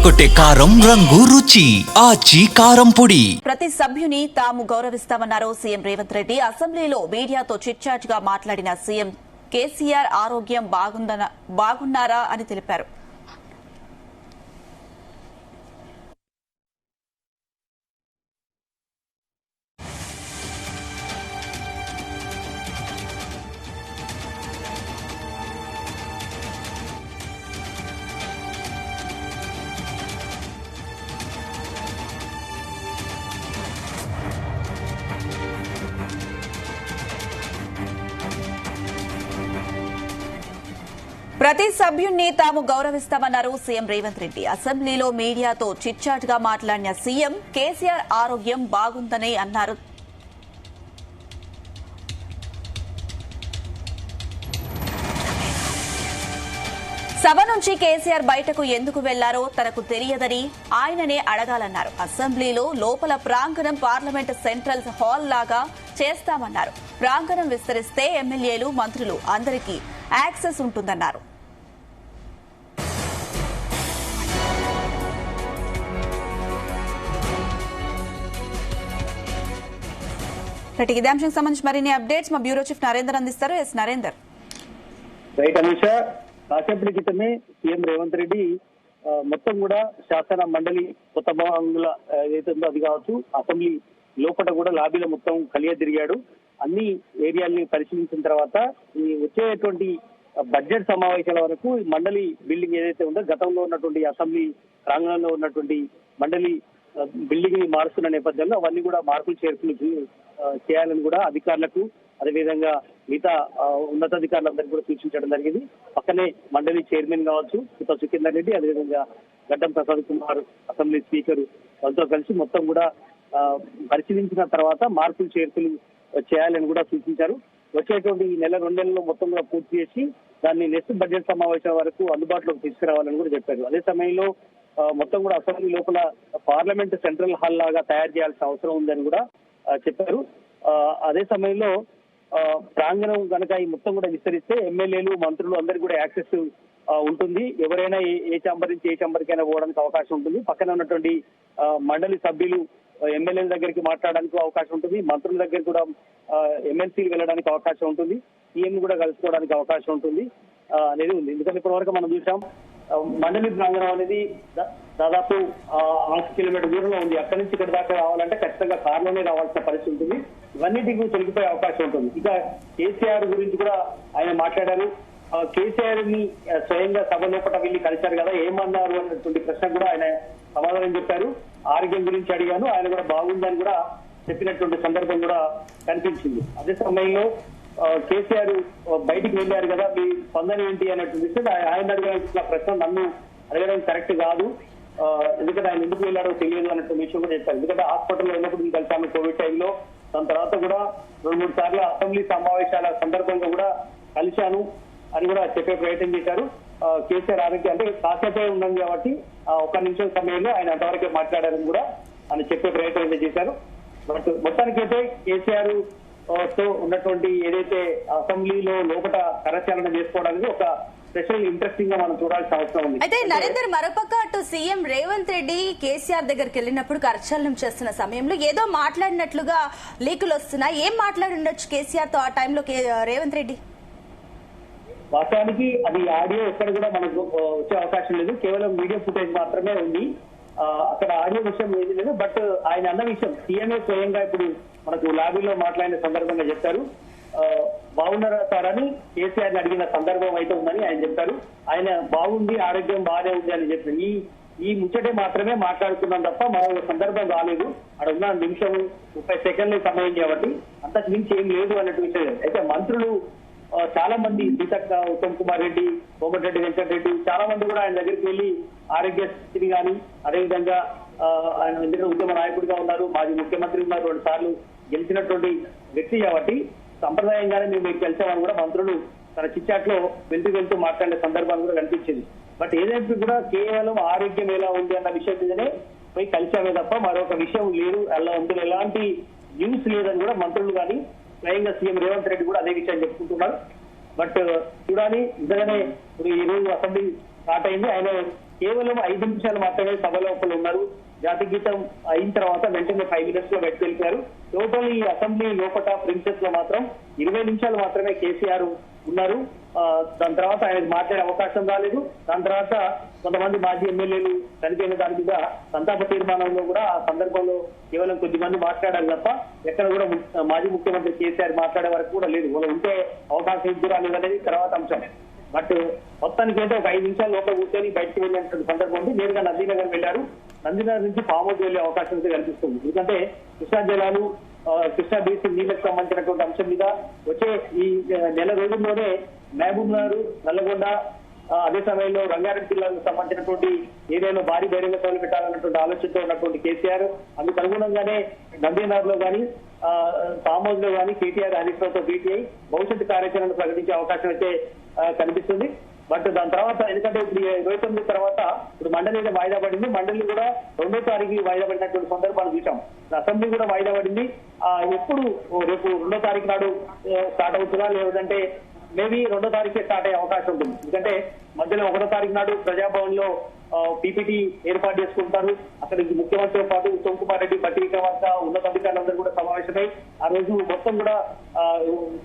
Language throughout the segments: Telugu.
అదరగొట్టే కారం రంగు రుచి ఆచి కారం పొడి. ప్రతి సభ్యుని తాము గౌరవిస్తామన్నారు సీఎం రేవంత్ రెడ్డి. అసెంబ్లీలో మీడియాతో చిట్చాట్ గా మాట్లాడిన సీఎం కేసీఆర్ ఆరోగ్యం బాగున్నారా అని తెలిపారు. ప్రతి సభ్యుణ్ణి తాము గౌరవిస్తామన్నారు సీఎం రేవంత్ రెడ్డి. అసెంబ్లీలో మీడియాతో చిట్చాట్ గా మాట్లాడిన సీఎం కేసీఆర్ ఆరోగ్యం బాగుందని అన్నారు. సభ నుంచి కేసీఆర్ బయటకు ఎందుకు వెళ్లారో తనకు తెలియదని ఆయననే అడగాలన్నారు. అసెంబ్లీలో లోపల ప్రాంగణం పార్లమెంట్ సెంట్రల్ హాల్ లాగా చేస్తామన్నారు. ప్రాంగణం విస్తరిస్తే ఎమ్మెల్యేలు మంత్రులు అందరికీ యాక్సెస్ ఉంటుందన్నారు. ఇదే అంశం సంబంధించి మరిన్ని అప్డేట్స్ మా బ్యూరో చీఫ్ నరేందర్ అందిస్తారు. ఎస్ నరేందర్. రైట్ అమిష, కాసేపటి క్రితమే సీఎం రేవంత్ రెడ్డి మొత్తం కూడా శాసన మండలి కొత్త భవనంలో ఏదైతే ఉందో అది కావచ్చు, అసెంబ్లీ లోపల కూడా లాబీలో మొత్తం కలియ తిరిగాడు. అన్ని ఏరియాల్ని పరిశీలించిన తర్వాత ఈ వచ్చేటువంటి బడ్జెట్ సమావేశాల వరకు ఈ మండలి బిల్డింగ్ ఏదైతే ఉందో గతంలో ఉన్నటువంటి అసెంబ్లీ ప్రాంగణంలో ఉన్నటువంటి మండలి బిల్డింగ్ ని మారుస్తున్న నేపథ్యంలో అవన్నీ కూడా మార్పులు చేర్పులు చేయాలని కూడా అధికారులకు అదేవిధంగా మిగతా ఉన్నతాధికారులందరికీ కూడా సూచించడం జరిగింది. పక్కనే మండలి చైర్మన్ కావచ్చు కొత్త సుఖేందర్ రెడ్డి, అదేవిధంగా గడ్డం ప్రసాద్ కుమార్ అసెంబ్లీ స్పీకర్ వాళ్ళతో కలిసి మొత్తం కూడా పరిశీలించిన తర్వాత మార్పులు చేర్పులు చేయాలని కూడా సూచించారు. వచ్చేటువంటి ఈ నెల 2 నెలల్లో మొత్తం కూడా పూర్తి చేసి దాన్ని నెక్స్ట్ బడ్జెట్ సమావేశం వరకు అందుబాటులోకి తీసుకురావాలని కూడా చెప్పారు. అదే సమయంలో మొత్తం కూడా అసెంబ్లీ లోపల పార్లమెంట్ సెంట్రల్ హాల్ లాగా తయారు చేయాల్సిన అవసరం ఉందని కూడా చెప్పారు. అదే సమయంలో ప్రాంగణం కనుక ఈ మొత్తం కూడా విస్తరిస్తే ఎమ్మెల్యేలు మంత్రులు అందరికీ కూడా యాక్సెస్ ఉంటుంది. ఎవరైనా ఏ ఛాంబర్ నుంచి ఏ ఛాంబర్కైనా పోవడానికి అవకాశం ఉంటుంది. పక్కన ఉన్నటువంటి మండలి సభ్యులు ఎమ్మెల్యేల దగ్గరికి మాట్లాడడానికి అవకాశం ఉంటుంది. మంత్రుల దగ్గర కూడా ఎమ్మెల్సీలు వెళ్ళడానికి అవకాశం ఉంటుంది. సీఎం కూడా కలుసుకోవడానికి అవకాశం ఉంటుంది అనేది ఉంది. ఎందుకంటే ఇప్పటి వరకు మనం చూసాం మండలి ప్రాంగణం అనేది దాదాపు 6 కిలోమీటర్ దూరంలో ఉంది. అక్కడి నుంచి ఇక్కడ దాకా రావాలంటే ఖచ్చితంగా కార్లోనే రావాల్సిన పరిస్థితి ఉంటుంది. ఇవన్నిటికీ తొలగిపోయే అవకాశం ఉంటుంది. ఇక కేసీఆర్ గురించి కూడా ఆయన మాట్లాడారు. కేసీఆర్ ని స్వయంగా సభ లోపల వెళ్ళి కలిశారు కదా, ఏమన్నారు అనేటువంటి ప్రశ్న కూడా ఆయన సమాధానం చెప్పారు. ఆరోగ్యం గురించి అడిగాను, ఆయన కూడా బాగుందని కూడా చెప్పినటువంటి సందర్భం కూడా కనిపించింది. అదే సమయంలో కేసీఆర్ బయటికి వెళ్ళారు కదా, మీ స్పందన ఏంటి అనేటువంటి ఆయన అడగాల్సిన ప్రశ్న నన్ను అడగడం కరెక్ట్ కాదు, ఎందుకంటే ఆయన ఎందుకు వెళ్ళారో తెలియదు అన్నటువంటి విషయం కూడా చెప్పారు. ఎందుకంటే హాస్పిటల్లో ఉన్నప్పుడు నేను కలిసాను కోవిడ్ టైంలో, దాని తర్వాత కూడా 2-3 సార్లు అసెంబ్లీ సమావేశాల సందర్భంగా కూడా కలిశాను అని కూడా చెప్పే ప్రయత్నం చేశారు. కేసీఆర్ ఆరోగ్యం అంటే కాసేపే ఉన్నది కాబట్టి 1 నిమిషం సమయంలో ఆయన అంతవరకే మాట్లాడారని కూడా ఆయన చెప్పే ప్రయత్నం చేశారు. బట్ మొత్తానికైతే కేసీఆర్ తో ఉన్నటువంటి ఏదైతే అసెంబ్లీలో లోపల కరచాలన చేసుకోవడానికి ఒక స్పెషల్ ఇంట్రెస్టింగ్ గా మనం చూడాల్సిన అవసరం ఉంది. అయితే నరేందర్, మరోపక్క అటు సీఎం రేవంత్ రెడ్డి కేసీఆర్ దగ్గరికి వెళ్ళినప్పుడు కరచాలనం చేస్తున్న సమయంలో ఏదో మాట్లాడినట్లుగా లీకులు వస్తున్నాయి. ఏం మాట్లాడి ఉండొచ్చు కేసీఆర్ తో ఆ టైంలో రేవంత్ రెడ్డి? వాస్తవానికి అది ఆడియో ఎక్కడ కూడా మనకు వచ్చే అవకాశం లేదు, కేవలం వీడియో ఫుటేజ్ మాత్రమే ఉంది. అక్కడ ఆడియో విషయం ఏది లేదు. బట్ ఆయన అన్న విషయం సీఎంఏ స్వయంగా ఇప్పుడు మనకు లాబీలో మాట్లాడిన సందర్భంగా చెప్పారు. బాగున్నారా సార్ అని కేసీఆర్ ని అడిగిన సందర్భం అయితే ఉందని ఆయన చెప్పారు. ఆయన బాగుంది, ఆరోగ్యం బాగానే ఉంది అని చెప్పి ఈ ముచ్చటే మాత్రమే మాట్లాడుకున్నాం తప్ప మరో సందర్భం రాలేదు. అక్కడ ఉన్న 1 నిమిషం 30 సెకండ్ల సమయం కాబట్టి అంతకు మించి ఏం లేదు అన్నట్టు విషయం. అయితే మంత్రులు చాలా మంది సీతక్క, ఉత్తమ్ కుమార్ రెడ్డి, కోమటిరెడ్డి వెంకటరెడ్డి చాలా మంది కూడా ఆయన దగ్గరికి వెళ్లి ఆరోగ్య స్థితిని కానీ అదేవిధంగా ఆయన ఎందుకంటే ఉద్యమ నాయకుడిగా ఉన్నారు, మాజీ ముఖ్యమంత్రి ఉన్నారు, 2 సార్లు గెలిచినటువంటి వ్యక్తి కాబట్టి సంప్రదాయంగానే మేము మీకు కలిసామని కూడా మంత్రులు తన చిట్చాట్ లో వెళ్తూ మాట్లాడే సందర్భాలు కూడా కనిపించింది. బట్ ఏదైతే కూడా కేవలం ఆరోగ్యం ఎలా ఉంది అన్న విషయం మీదనే పోయి కలిసామే తప్ప మరొక విషయం లేదు, అలా అందులో ఎలాంటి న్యూస్ లేదని కూడా మంత్రులు కానీ స్వయంగా సీఎం రేవంత్ రెడ్డి కూడా అదే విషయాన్ని చెప్పుకుంటున్నారు. బట్ చూడాలి, నిజంగానే ఇప్పుడు ఈ రోజు అసెంబ్లీ స్టార్ట్ అయింది. ఆయన కేవలం 5 నిమిషాలు మాత్రమే సభ లోపల ఉన్నారు. జాతీయ గీతం అయిన తర్వాత వెంటనే 5 మినిట్స్ లో బయటకు వెళ్ళిపోయారు. టోటల్ ఈ అసెంబ్లీ లోపల ప్రిన్సెస్ లో మాత్రం 20 నిమిషాలు మాత్రమే కేసీఆర్ ఉన్నారు. దాని తర్వాత ఆయనకు మాట్లాడే అవకాశం రాలేదు. దాని తర్వాత కొంతమంది మాజీ ఎమ్మెల్యేలు చనిపోయిన దాని మీద సంతాప తీర్మానంలో కూడా ఆ సందర్భంలో కేవలం కొద్దిమంది మాట్లాడారు తప్ప ఎక్కడ కూడా మాజీ ముఖ్యమంత్రి కేసీఆర్ మాట్లాడే వరకు కూడా లేదు. ఉంటే అవకాశం ఇద్దరు అనేది తర్వాత అంశం. బట్ మొత్తానికి అయితే ఒక 5 నిమిషాలు లోపల కూర్చొని బయటకు వెళ్ళినటువంటి సందర్భం ఉంది. నేరుగా నందినగర్ వెళ్లారు. నందినగర్ నుంచి ఫామ్ హౌస్ వెళ్లే అవకాశం అయితే కనిపిస్తుంది. ఎందుకంటే కృష్ణా జలాలు కృష్ణా బీసీ నీళ్లకు సంబంధించినటువంటి అంశం మీద వచ్చే ఈ నెల రోజుల్లోనే మహబూబ్ నగర్, నల్లగొండ, అదే సమయంలో రంగారెడ్డి జిల్లాకు సంబంధించినటువంటి ఏరియాలో భారీ బహిరంగ సభలు పెట్టాలన్నటువంటి ఆలోచనతో ఉన్నటువంటి కేసీఆర్ అందుకు అనుగుణంగానే నందినగర్ లో కానీ ఫామ్ హౌస్ లో కానీ కేటీఆర్ హరీష్ రావుతో భేటీ అయి భవిష్యత్తు కార్యాచరణను ప్రకటించే అవకాశం అయితే కనిపిస్తుంది. బట్ దాని తర్వాత ఎందుకంటే ఇప్పుడు 29 తర్వాత ఇప్పుడు మండలి వాయిదా పడింది. మండలి కూడా 2వ తారీఖు వాయిదా పడినటువంటి సందర్భాలు చూసాం. అసెంబ్లీ కూడా వాయిదా పడింది. ఎప్పుడు రేపు 2వ తారీఖు నాడు స్టార్ట్ అవుతుందా లేదంటే మేబీ 2వ తారీఖే స్టార్ట్ అయ్యే అవకాశం ఉంటుంది. ఎందుకంటే మధ్యలో 1వ తారీఖు నాడు ప్రజాభవన్ లో పీపీటీ ఏర్పాటు చేసుకుంటారు. అక్కడికి ముఖ్యమంత్రితో పాటు ఉత్తమ్ కుమార్ రెడ్డి, బట్టి విక్రమార్క, ఉన్నతాధికారులందరూ కూడా సమావేశమై ఆ రోజు మొత్తం కూడా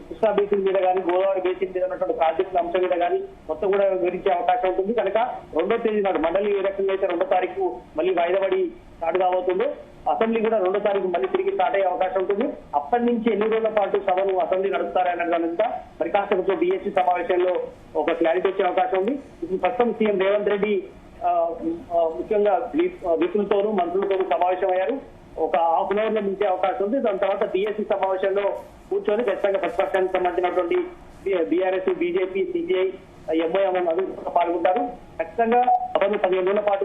కృష్ణా బేసిన్ మీద కానీ గోదావరి బేసిన్ మీద ఉన్నటువంటి ప్రాజెక్టుల అంశం మీద కానీ మొత్తం కూడా వివరించే అవకాశం ఉంటుంది. కనుక 2వ తేదీ నాడు మండలి ఏ రకంగా అయితే 2వ తారీఖు మళ్ళీ వాయిదా పడి స్టార్ట్ కాబోతుందో అసెంబ్లీ కూడా 2వ తారీఖు మళ్ళీ తిరిగి స్టార్ట్ అయ్యే అవకాశం ఉంటుంది. అప్పటి నుంచి ఎన్ని రోజుల పాటు సభను అసెంబ్లీ నడుపుతారనే దానింతా మరి కాసేపు బీఎస్సీ సమావేశంలో ఒక క్లారిటీ వచ్చే అవకాశం ఉంది. ఇప్పుడు ప్రస్తుతం సీఎం రేవంత్ రెడ్డి ముఖ్యంగా విపులతోనూ మంత్రులతోనూ సమావేశం అయ్యారు. ఒక హాఫ్ అన్ అవర్ లో మించే అవకాశం ఉంది. దాని తర్వాత బీఎస్సీ సమావేశంలో కూర్చొని ఖచ్చితంగా ప్రతిపక్షానికి సంబంధించినటువంటి బీఆర్ఎస్, బీజేపీ, సిపిఐ, ఎంఐఎం అందరూ పాల్గొంటారు. ఖచ్చితంగా సభను 15 రోజుల పాటు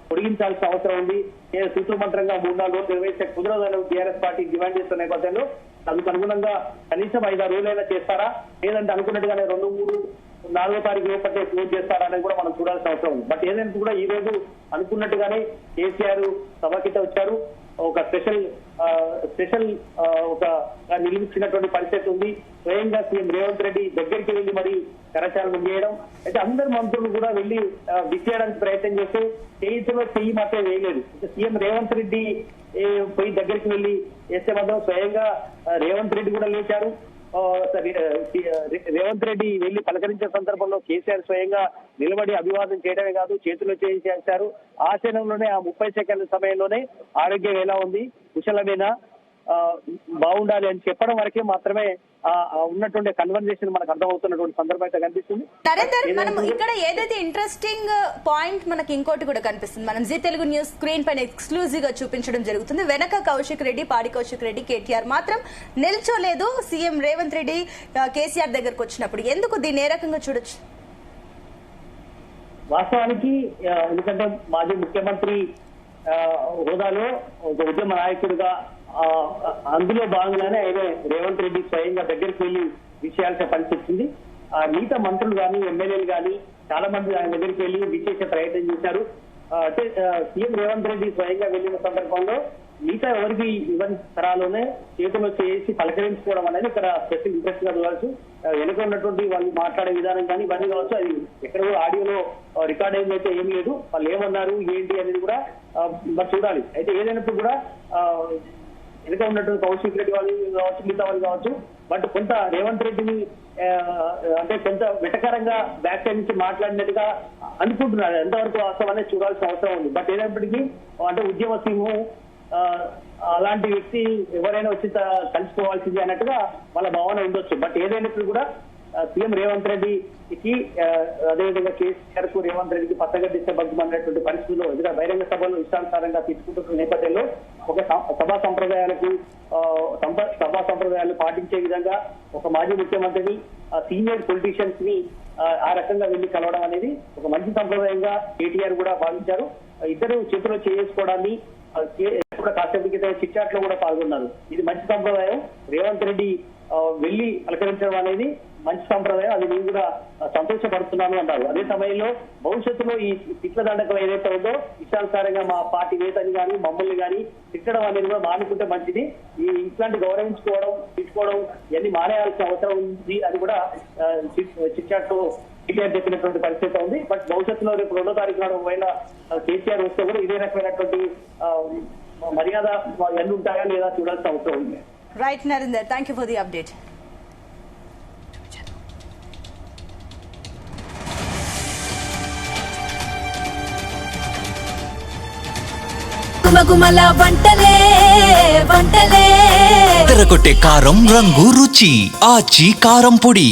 పొడిగించాల్సిన అవసరం ఉంది. సూత్రమంత్రంగా 3-4 రోజులు నిర్వహించే కుదరదని బీఆర్ఎస్ పార్టీ డిమాండ్ చేస్తున్న నేపథ్యంలో అందుకు అనుగుణంగా కనీసం 5-6 రోజులైనా చేస్తారా లేదంటే అనుకున్నట్టుగానే 2-3-4వ తారీఖు లోపలే క్లోజ్ చేస్తారా అనేది కూడా మనం చూడాల్సిన అవసరం ఉంది. బట్ ఏదైనా కూడా ఈ రోజు అనుకున్నట్టుగానే కేసీఆర్ సభకిట వచ్చారు. ఒక స్పెషల్ ఒక నిలిచినటువంటి పరిస్థితి ఉంది. స్వయంగా సీఎం రేవంత్ రెడ్డి దగ్గరికి వెళ్లి మరి కరచాలనం చేయడం అయితే అందరు మంత్రులు కూడా వెళ్లి విచ్చేయడానికి ప్రయత్నం చేస్తే చేతిలో చెయ్యి మాత్రం వేయలేదు. సీఎం రేవంత్ రెడ్డి పోయి దగ్గరికి వెళ్లి చేస్తే మాత్రం స్వయంగా రేవంత్ రెడ్డి కూడా లేచారు. రేవంత్ రెడ్డి వెళ్లి పలకరించే సందర్భంలో కేసీఆర్ స్వయంగా నిలబడి అభివాదం చేయడమే కాదు చేతిలో చేశారు. ఆ క్షణంలోనే ఆ 30 సెకండ్ల సమయంలోనే ఆరోగ్యం ఎలా ఉంది, కుశలమేనా, బాగుండాలి అని చెప్పడం వరకే మాత్రమే ఉన్నటువంటి కన్వర్జేషన్ మనకు అర్థమవుతున్నటువంటి సందర్భం అయితే కనిపిస్తుంది. నరేందర్, మనం ఇక్కడ ఏదైతే ఇంట్రెస్టింగ్ పాయింట్ మనకి ఇంకోటి కూడా కనిపిస్తుంది. మనం జీ తెలుగు న్యూస్ స్క్రీన్ పైన ఎక్స్క్లూజివ్ గా చూపించడం జరుగుతుంది. వెనక కౌశిక్ రెడ్డి, పాడి కౌశిక్ రెడ్డి, కేటీఆర్ మాత్రం నిల్చోలేదు. సీఎం రేవంత్ రెడ్డి కేసీఆర్ దగ్గరకు వచ్చినప్పుడు ఎందుకు దీన్ని ఏ రకంగా చూడొచ్చు? వాస్తవానికి ఎందుకంటే మాజీ ముఖ్యమంత్రి హోదాలో ఒక ఉద్యమ నాయకుడిగా అందులో భాగంగానే ఆయన రేవంత్ రెడ్డి స్వయంగా దగ్గరికి వెళ్లి విషయాల్సిన పరిస్థితి. మిగతా మంత్రులు కానీ ఎమ్మెల్యేలు కానీ చాలా మంది ఆయన దగ్గరికి వెళ్లి విశేష ప్రయత్నం చేశారు. అంటే సీఎం రేవంత్ రెడ్డి స్వయంగా వెళ్లిన సందర్భంలో మిగతా ఎవరికి ఇవ్వని తరాలోనే చేతుల్లో చేసి పలకరించుకోవడం అనేది ఇక్కడ స్పెషల్ ఇంట్రెస్ట్ గా చూడవచ్చు. వెనుక ఉన్నటువంటి వాళ్ళు మాట్లాడే విధానం కానీ ఇవన్నీ కావచ్చు. అది ఎక్కడ కూడా ఆడియోలో రికార్డ్ అయింది అయితే ఏం లేదు. వాళ్ళు ఏమన్నారు ఏంటి అనేది కూడా మరి చూడాలి. అయితే ఏదైనప్పుడు కూడా వెనుక ఉన్నటువంటి కౌశిక్ రెడ్డి వాళ్ళు కావచ్చు, మిగతా వాళ్ళు కావచ్చు. బట్ కొంత రేవంత్ రెడ్డిని అంటే కొంత వెటకరంగా బ్యాక్ సైడ్ నుంచి మాట్లాడినట్టుగా అనుకుంటున్నారు. ఎంతవరకు వాస్తవం అనేది చూడాల్సిన అవసరం ఉంది. బట్ ఏదైనప్పటికీ అంటే ఉద్యమ సింహం అలాంటి వ్యక్తి ఎవరైనా వచ్చి కలిసిపోవాల్సింది అన్నట్టుగా వాళ్ళ భావన ఉండొచ్చు. బట్ ఏదైనప్పుడు కూడా సీఎం రేవంత్ రెడ్డికి అదేవిధంగా కేసీఆర్ కు రేవంత్ రెడ్డికి పచ్చగడ్డిస్తే బగ్గుమన్నటువంటి పరిస్థితుల్లో ఎదురు బహిరంగ సభలు ఇష్టానుసారంగా తీసుకుంటున్న నేపథ్యంలో ఒక సభా సంప్రదాయాలు పాటించే విధంగా ఒక మాజీ ముఖ్యమంత్రిని సీనియర్ పొలిటీషియన్స్ ని ఆ రకంగా వెళ్లి కలవడం అనేది ఒక మంచి సంప్రదాయంగా కేటీఆర్ కూడా భావించారు. ఇద్దరు చేతిలో చేసుకోవడాన్ని కూడా కాసేపు క్రితం చిట్చాట్ లో కూడా పాల్గొన్నారు. ఇది మంచి సంప్రదాయం. రేవంత్ రెడ్డి వెళ్లి పలకరించడం అనేది మంచి సంప్రదాయం. అది నేను కూడా సంతోషపడుతున్నాను అన్నారు. అదే సమయంలో భవిష్యత్తులో ఈ తిట్ల దండకం ఏదైతే ఉందో ఇష్టానుసారంగా మా పార్టీ నేతని కానీ మమ్మల్ని కానీ తిట్టడం అనేది కూడా మానుకుంటే మంచిది. ఈ ఇట్లాంటి గౌరవించుకోవడం తిట్టుకోవడం ఇవన్నీ మానేయాల్సిన అవసరం ఉంది అని కూడా చిట్చాట్ లో కేటీఆర్ చెప్పినటువంటి పరిస్థితి ఉంది. బట్ భవిష్యత్తులో రేపు 2వ తారీఖు నాడు ఒకవేళ కేసీఆర్ వస్తే కూడా ఇదే రకమైనటువంటి మర్యాద ఎన్ని ఉంటాయా లేదా చూడాల్సిన అవసరం ఉంది. Right Narender, thank you for the update. గుమగుమల వంటలే వంటలే తెరకొట్టే కారం రంగు రుచి ఆచి కారం పొడి.